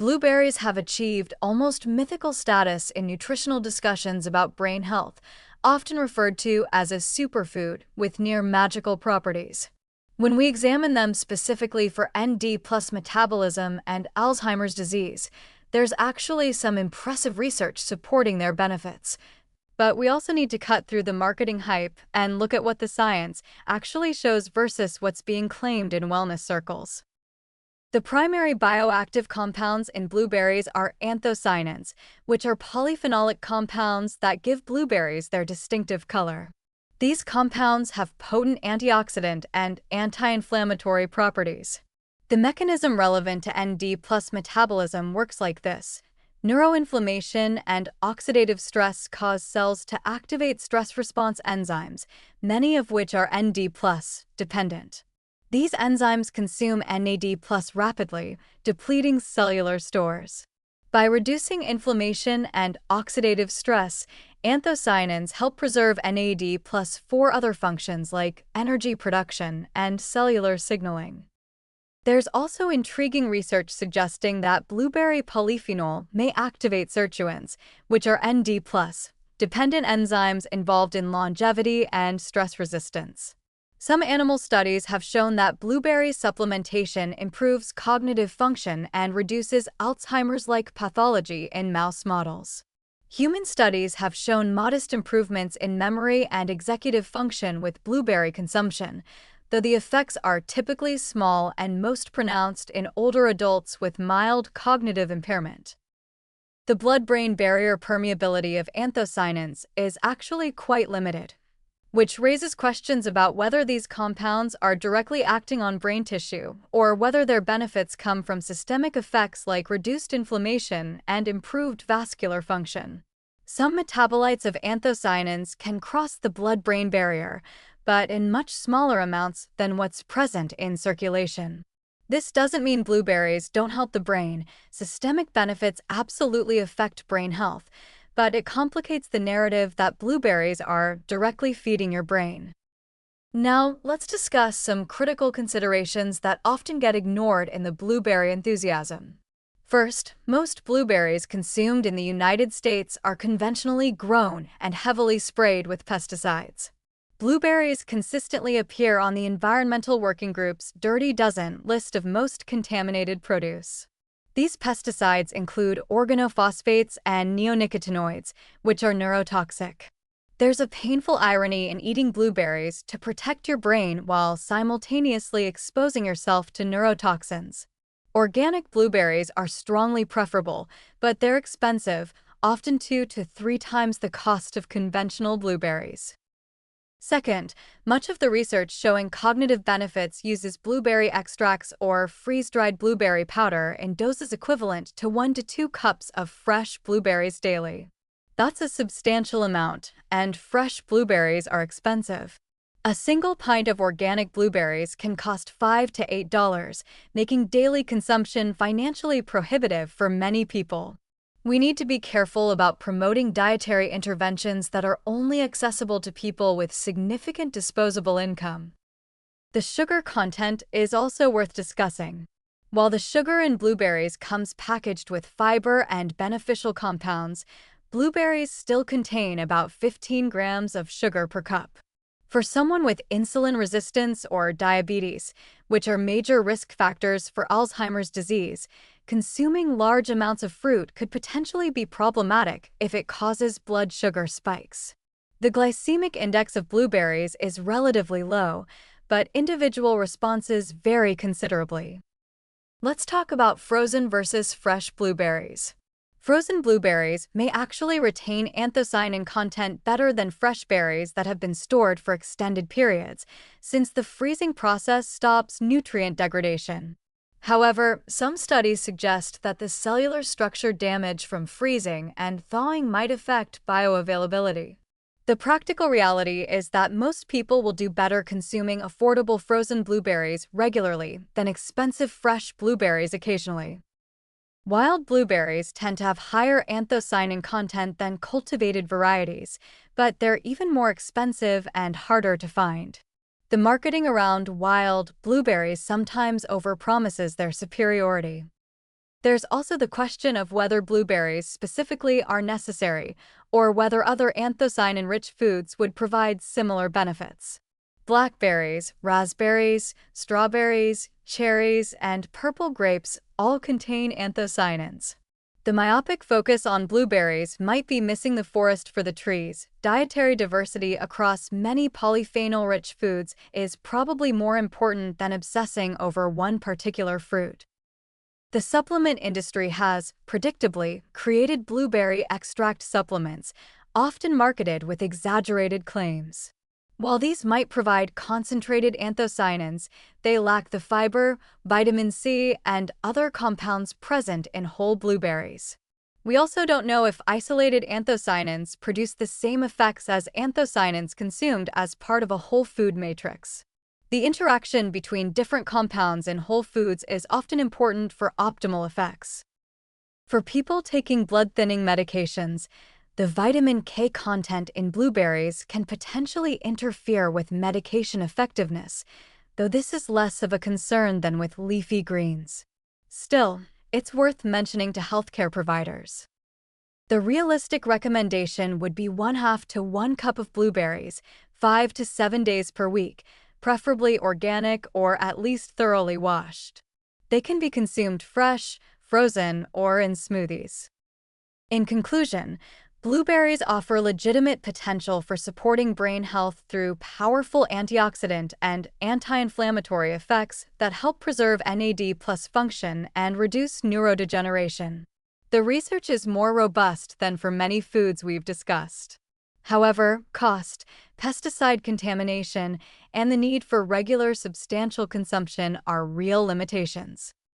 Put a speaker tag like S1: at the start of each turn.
S1: Blueberries have achieved almost mythical status in nutritional discussions about brain health, often referred to as a superfood with near magical properties. When we examine them specifically for ND+ metabolism and Alzheimer's disease, there's actually some impressive research supporting their benefits. But we also need to cut through the marketing hype and look at what the science actually shows versus what's being claimed in wellness circles. The primary bioactive compounds in blueberries are anthocyanins, which are polyphenolic compounds that give blueberries their distinctive color. These compounds have potent antioxidant and anti-inflammatory properties. The mechanism relevant to ND+ metabolism works like this. Neuroinflammation and oxidative stress cause cells to activate stress response enzymes, many of which are ND+ dependent. These enzymes consume NAD+ rapidly, depleting cellular stores. By reducing inflammation and oxidative stress, anthocyanins help preserve NAD+ for other functions like energy production and cellular signaling. There's also intriguing research suggesting that blueberry polyphenol may activate sirtuins, which are ND+ dependent enzymes involved in longevity and stress resistance. Some animal studies have shown that blueberry supplementation improves cognitive function and reduces Alzheimer's-like pathology in mouse models. Human studies have shown modest improvements in memory and executive function with blueberry consumption, though the effects are typically small and most pronounced in older adults with mild cognitive impairment. The blood-brain barrier permeability of anthocyanins is actually quite limited, which raises questions about whether these compounds are directly acting on brain tissue or whether their benefits come from systemic effects like reduced inflammation and improved vascular function. Some metabolites of anthocyanins can cross the blood-brain barrier, but in much smaller amounts than what's present in circulation. This doesn't mean blueberries don't help the brain. Systemic benefits absolutely affect brain health, but it complicates the narrative that blueberries are directly feeding your brain. Now, let's discuss some critical considerations that often get ignored in the blueberry enthusiasm. First, most blueberries consumed in the United States are conventionally grown and heavily sprayed with pesticides. Blueberries consistently appear on the Environmental Working Group's Dirty Dozen list of most contaminated produce. These pesticides include organophosphates and neonicotinoids, which are neurotoxic. There's a painful irony in eating blueberries to protect your brain while simultaneously exposing yourself to neurotoxins. Organic blueberries are strongly preferable, but they're expensive, often 2 to 3 times the cost of conventional blueberries. Second, much of the research showing cognitive benefits uses blueberry extracts or freeze-dried blueberry powder in doses equivalent to 1 to 2 cups of fresh blueberries daily. That's a substantial amount, and fresh blueberries are expensive. A single pint of organic blueberries can cost $5 to $8, making daily consumption financially prohibitive for many people. We need to be careful about promoting dietary interventions that are only accessible to people with significant disposable income. The sugar content is also worth discussing. While the sugar in blueberries comes packaged with fiber and beneficial compounds, blueberries still contain about 15 grams of sugar per cup. For someone with insulin resistance or diabetes, which are major risk factors for Alzheimer's disease, consuming large amounts of fruit could potentially be problematic if it causes blood sugar spikes. The glycemic index of blueberries is relatively low, but individual responses vary considerably. Let's talk about frozen versus fresh blueberries. Frozen blueberries may actually retain anthocyanin content better than fresh berries that have been stored for extended periods, since the freezing process stops nutrient degradation. However, some studies suggest that the cellular structure damage from freezing and thawing might affect bioavailability. The practical reality is that most people will do better consuming affordable frozen blueberries regularly than expensive fresh blueberries occasionally. Wild blueberries tend to have higher anthocyanin content than cultivated varieties, but they're even more expensive and harder to find. The marketing around wild blueberries sometimes overpromises their superiority. There's also the question of whether blueberries specifically are necessary, or whether other anthocyanin-rich foods would provide similar benefits. Blackberries, raspberries, strawberries, cherries, and purple grapes all contain anthocyanins. The myopic focus on blueberries might be missing the forest for the trees. Dietary diversity across many polyphenol-rich foods is probably more important than obsessing over one particular fruit. The supplement industry has, predictably, created blueberry extract supplements, often marketed with exaggerated claims. While these might provide concentrated anthocyanins, they lack the fiber, vitamin C, and other compounds present in whole blueberries. We also don't know if isolated anthocyanins produce the same effects as anthocyanins consumed as part of a whole food matrix. The interaction between different compounds in whole foods is often important for optimal effects. For people taking blood-thinning medications, the vitamin K content in blueberries can potentially interfere with medication effectiveness, though this is less of a concern than with leafy greens. Still, it's worth mentioning to healthcare providers. The realistic recommendation would be 1/2 to 1 cup of blueberries, 5 to 7 days per week, preferably organic or at least thoroughly washed. They can be consumed fresh, frozen, or in smoothies. In conclusion, blueberries offer legitimate potential for supporting brain health through powerful antioxidant and anti-inflammatory effects that help preserve NAD+ function and reduce neurodegeneration. The research is more robust than for many foods we've discussed. However, cost, pesticide contamination, and the need for regular substantial consumption are real limitations.